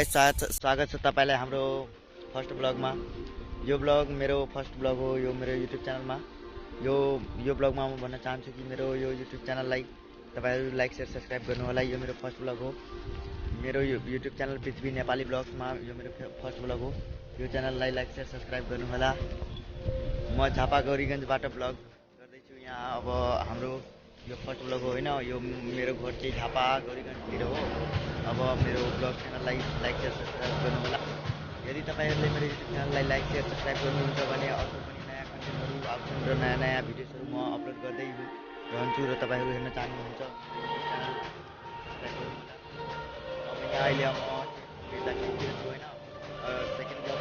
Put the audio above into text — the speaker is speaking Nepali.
स्वागत छ तपाईँलाई हाम्रो फर्स्ट ब्लगमा। यो ब्लग मेरो फर्स्ट ब्लग हो, यो मेरो युट्युब च्यानलमा। यो ब्लगमा म भन्न चाहन्छु कि मेरो यो युट्युब च्यानललाई तपाईँहरू लाइक सेयर सब्सक्राइब गर्नु होला। यो मेरो फर्स्ट ब्लग हो। मेरो यो युट्युब च्यानल पृथ्वी नेपाली ब्लग्समा यो मेरो फर्स्ट ब्लग हो। यो च्यानललाई लाइक सेयर सब्सक्राइब गर्नु होला। म झापा गौरीगञ्जबाट ब्लग गर्दैछु यहाँ। अब हाम्रो यो फर्स्ट ब्लग हो होइन, यो मेरो घर चाहिँ झापा गौरीगञ्जतिर हो। अब मेरो ब्लग च्यानललाई लाइक सेयर सब्सक्राइब गर्नु होला। यदि तपाईँहरूले मेरो युट्युब च्यानललाई लाइक सेयर सब्सक्राइब गर्नुहुन्छ भने अर्को पनि नयाँ कन्टेन्टहरू आउँछन् र नयाँ नयाँ भिडियोजहरू म अपलोड गर्दै रहन्छु र तपाईँहरू हेर्न चाहनुहुन्छ मेरो युट्युब च्यानल सब्सक्राइब गर्नु होला। अब यहाँ अहिले म यता टिमतिर छु होइन, सेकेन्ड जब